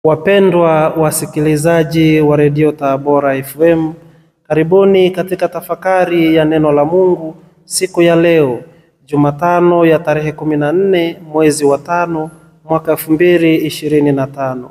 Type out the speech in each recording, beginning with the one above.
Wapendwa wasikilizaji wa redio Tabora FM, karibuni katika tafakari ya neno la Mungu siku ya leo, Jumatano ya tarehe 14 mwezi wa 5 mwaka 2025,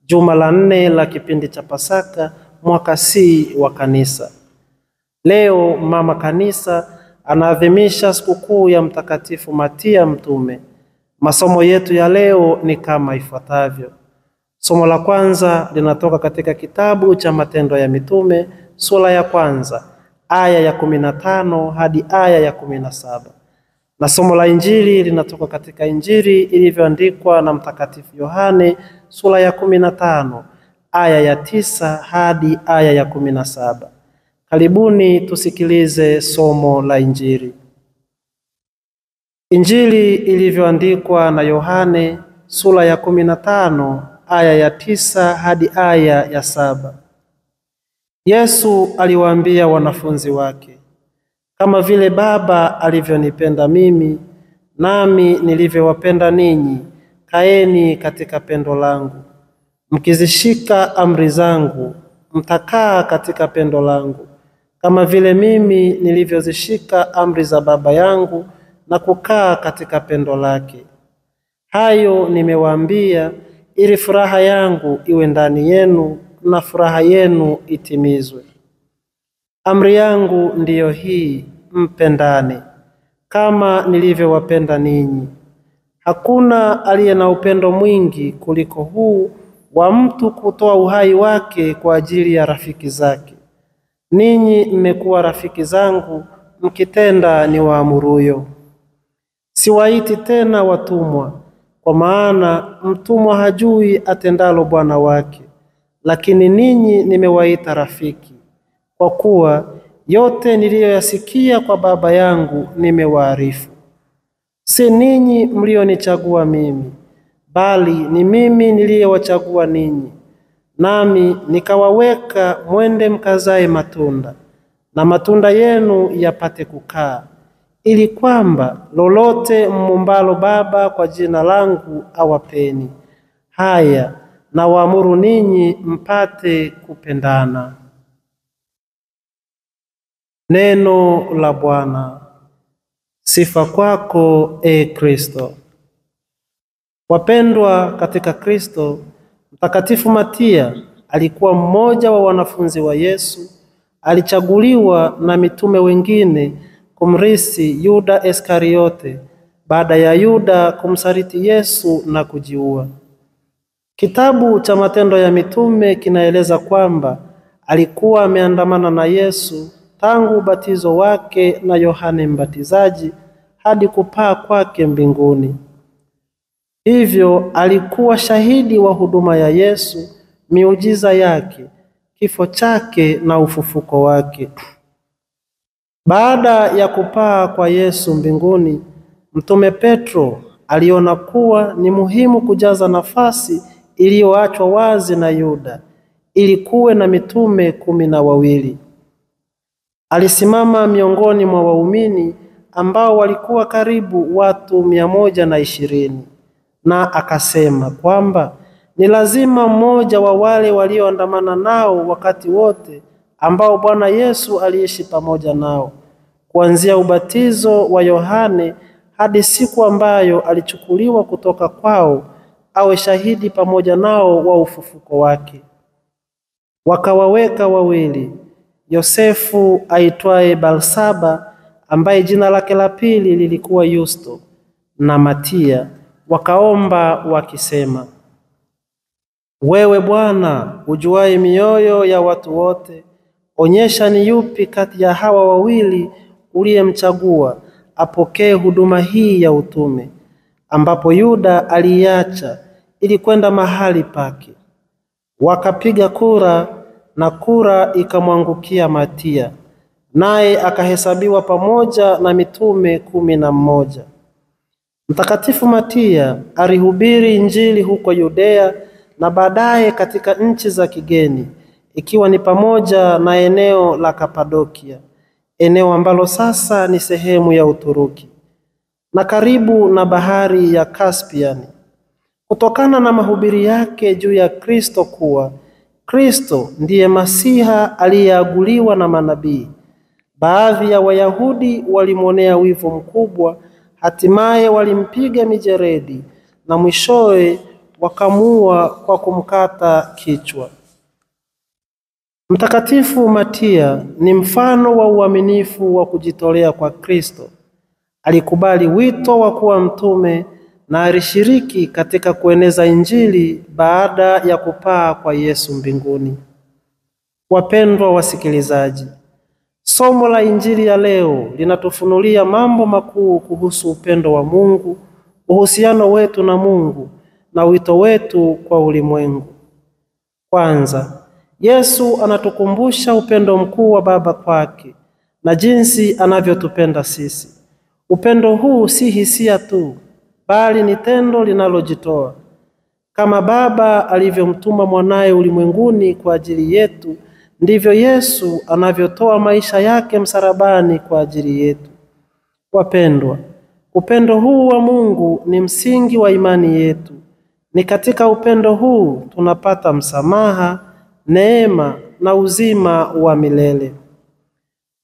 juma la 4 la kipindi cha Pasaka, mwaka C wa kanisa. Leo mama kanisa anaadhimisha sikukuu ya Mtakatifu Matia mtume. Masomo yetu ya leo ni kama ifuatavyo. Somo la kwanza linatoka katika kitabu cha Matendo ya Mitume sura ya kwanza aya ya 15 hadi aya ya 17. Na somo la Injili linatoka katika Injili ilivyoandikwa na Mtakatifu Yohane sura ya 15 aya ya 9 hadi aya ya 17. Karibuni tusikilize somo la Injili. Injili ilivyoandikwa na Yohane sura ya 15 aya ya 9 hadi aya ya 7. Yesu aliwaambia wanafunzi wake, kama vile Baba alivyonipenda mimi, nami nilivyowapenda ninyi, kaeni katika pendo langu. Mkizishika amri zangu, mtakaa katika pendo langu, kama vile mimi nilivyozishika amri za Baba yangu na kukaa katika pendo lake. Hayo nimewaambia ili furaha yangu iwe ndani yenu na furaha yenu itimizwe. Amri yangu ndiyo hii, mpendane kama nilivyowapenda ninyi. Hakuna aliye na upendo mwingi kuliko huu wa mtu kutoa uhai wake kwa ajili ya rafiki zake. Ninyi mmekuwa rafiki zangu mkitenda niwaamuruyo. Siwaiti tena watumwa, kwa maana mtumwa hajui atendalo bwana wake, lakini ninyi nimewaita rafiki, kwa kuwa yote niliyoyasikia kwa Baba yangu nimewaarifu. Si ninyi mlionichagua mimi, bali ni mimi niliyewachagua ninyi, nami nikawaweka mwende mkazae matunda, na matunda yenu yapate kukaa, ili kwamba lolote mmumbalo Baba kwa jina langu awapeni. Haya na waamuru ninyi mpate kupendana. Neno la Bwana. Sifa kwako, e Kristo. Wapendwa katika Kristo, Mtakatifu Matia alikuwa mmoja wa wanafunzi wa Yesu. Alichaguliwa na mitume wengine kumrisi Yuda Iskariote baada ya Yuda kumsaliti Yesu na kujiua. Kitabu cha Matendo ya Mitume kinaeleza kwamba alikuwa ameandamana na Yesu tangu ubatizo wake na Yohane Mbatizaji hadi kupaa kwake mbinguni. Hivyo alikuwa shahidi wa huduma ya Yesu, miujiza yake, kifo chake na ufufuko wake. Baada ya kupaa kwa Yesu mbinguni, Mtume Petro aliona kuwa ni muhimu kujaza nafasi iliyoachwa wazi na Yuda ili kuwe na mitume 12. Alisimama miongoni mwa waumini ambao walikuwa karibu watu 120, na akasema kwamba ni lazima mmoja wa wale walioandamana nao wakati wote ambao Bwana Yesu aliishi pamoja nao, kuanzia ubatizo wa Yohane hadi siku ambayo alichukuliwa kutoka kwao, awe shahidi pamoja nao wa ufufuko wake. Wakawaweka wawili, Yosefu aitwaye Barsaba, ambaye jina lake la pili lilikuwa Yusto, na Matia, wakaomba wakisema, wewe Bwana ujuaye mioyo ya watu wote, onyesha ni yupi kati ya hawa wawili uliyemchagua apokee huduma hii ya utume, ambapo Yuda aliacha ili kwenda mahali pake. Wakapiga kura, na kura ikamwangukia Matia, naye akahesabiwa pamoja na mitume 11. Mtakatifu Matia alihubiri Injili huko Yudea na baadaye katika nchi za kigeni, ikiwa ni pamoja na eneo la Kapadokia, eneo ambalo sasa ni sehemu ya Uturuki, na karibu na bahari ya Caspian. kutokana na mahubiri yake juu ya Kristo kuwa Kristo ndiye Masiha aliyeaguliwa na manabii. Baadhi ya Wayahudi walimwonea wivu mkubwa, hatimaye walimpiga mijeredi na mwishowe wakamuua kwa kumkata kichwa. Mtakatifu Matia ni mfano wa uaminifu wa kujitolea kwa Kristo. Alikubali wito wa kuwa mtume na alishiriki katika kueneza Injili baada ya kupaa kwa Yesu mbinguni. Wapendwa wasikilizaji, somo la Injili ya leo linatufunulia mambo makuu kuhusu upendo wa Mungu, uhusiano wetu na Mungu na wito wetu kwa ulimwengu. Kwanza, Yesu anatukumbusha upendo mkuu wa Baba kwake na jinsi anavyotupenda sisi. Upendo huu si hisia tu, bali ni tendo linalojitoa. Kama Baba alivyomtuma mwanaye ulimwenguni kwa ajili yetu, ndivyo Yesu anavyotoa maisha yake msalabani kwa ajili yetu. Wapendwa, upendo huu wa Mungu ni msingi wa imani yetu. Ni katika upendo huu tunapata msamaha, neema na uzima wa milele.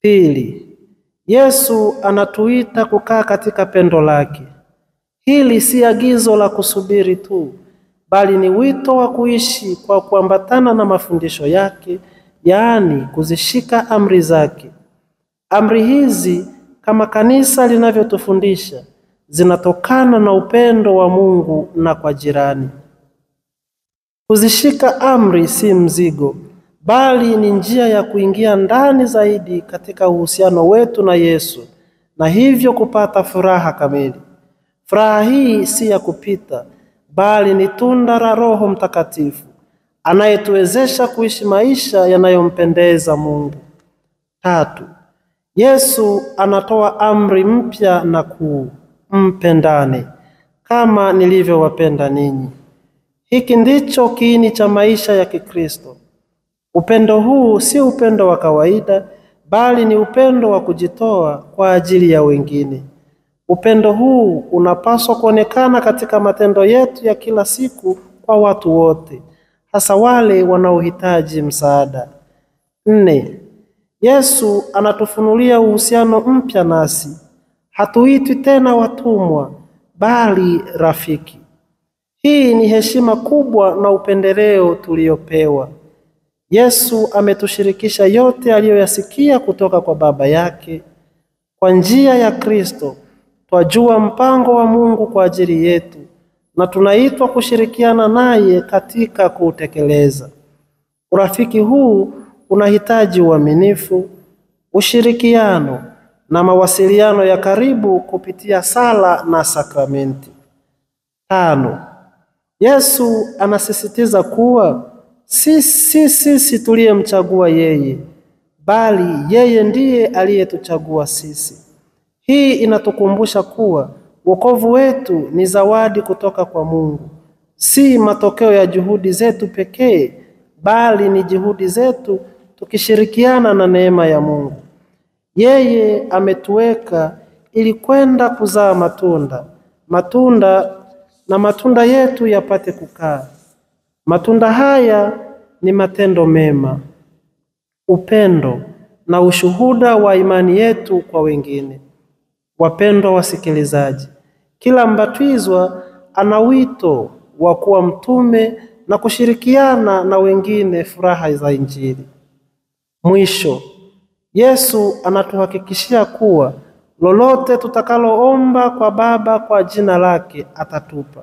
Pili, Yesu anatuita kukaa katika pendo lake. Hili si agizo la kusubiri tu, bali ni wito wa kuishi kwa kuambatana na mafundisho yake, yaani kuzishika amri zake. Amri hizi, kama kanisa linavyotufundisha, zinatokana na upendo wa Mungu na kwa jirani. Kuzishika amri si mzigo, bali ni njia ya kuingia ndani zaidi katika uhusiano wetu na Yesu na hivyo kupata furaha kamili. Furaha hii si ya kupita, bali ni tunda la Roho Mtakatifu anayetuwezesha kuishi maisha yanayompendeza Mungu. Tatu, Yesu anatoa amri mpya na kuu: mpendane kama nilivyowapenda ninyi. Hiki ndicho kiini cha maisha ya Kikristo. Upendo huu si upendo wa kawaida, bali ni upendo wa kujitoa kwa ajili ya wengine. Upendo huu unapaswa kuonekana katika matendo yetu ya kila siku kwa watu wote, hasa wale wanaohitaji msaada. 4. Yesu anatufunulia uhusiano mpya nasi. Hatuitwi tena watumwa, bali rafiki. Hii ni heshima kubwa na upendeleo tuliopewa. Yesu ametushirikisha yote aliyoyasikia kutoka kwa Baba yake. Kwa njia ya Kristo twajua mpango wa Mungu kwa ajili yetu na tunaitwa kushirikiana naye katika kuutekeleza. Urafiki huu unahitaji uaminifu, ushirikiano na mawasiliano ya karibu kupitia sala na sakramenti. 5. Yesu anasisitiza kuwa sisi tuliyemchagua yeye, bali yeye ndiye aliyetuchagua sisi. Hii inatukumbusha kuwa wokovu wetu ni zawadi kutoka kwa Mungu, si matokeo ya juhudi zetu pekee, bali ni juhudi zetu tukishirikiana na neema ya Mungu. Yeye ametuweka ili kwenda kuzaa matunda yetu yapate kukaa. Matunda haya ni matendo mema, upendo na ushuhuda wa imani yetu kwa wengine. Wapendwa wasikilizaji, kila mbatizwa ana wito wa kuwa mtume na kushirikiana na wengine furaha za Injili. Mwisho, Yesu anatuhakikishia kuwa lolote tutakaloomba kwa Baba kwa jina lake atatupa.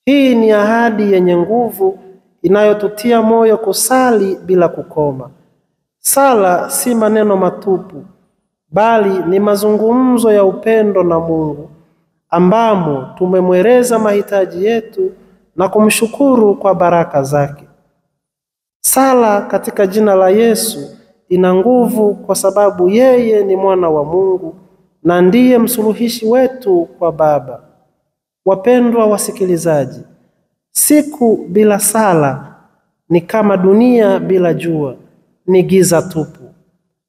Hii ni ahadi yenye nguvu inayotutia moyo kusali bila kukoma. Sala si maneno matupu, bali ni mazungumzo ya upendo na Mungu, ambamo tumemweleza mahitaji yetu na kumshukuru kwa baraka zake. Sala katika jina la Yesu ina nguvu kwa sababu yeye ni mwana wa Mungu na ndiye msuluhishi wetu kwa Baba. Wapendwa wasikilizaji, siku bila sala ni kama dunia bila jua, ni giza tupu.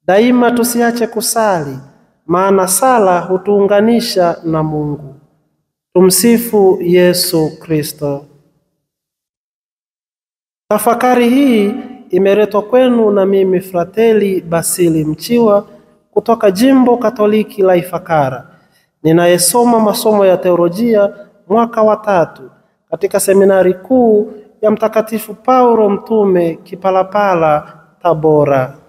Daima tusiache kusali, maana sala hutuunganisha na Mungu. Tumsifu Yesu Kristo. Tafakari hii imeletwa kwenu na mimi Frateli Basili Mchiwa kutoka Jimbo Katoliki la Ifakara, ninayesoma masomo ya teolojia mwaka wa 3 katika seminari kuu ya Mtakatifu Paulo Mtume Kipalapala, Tabora.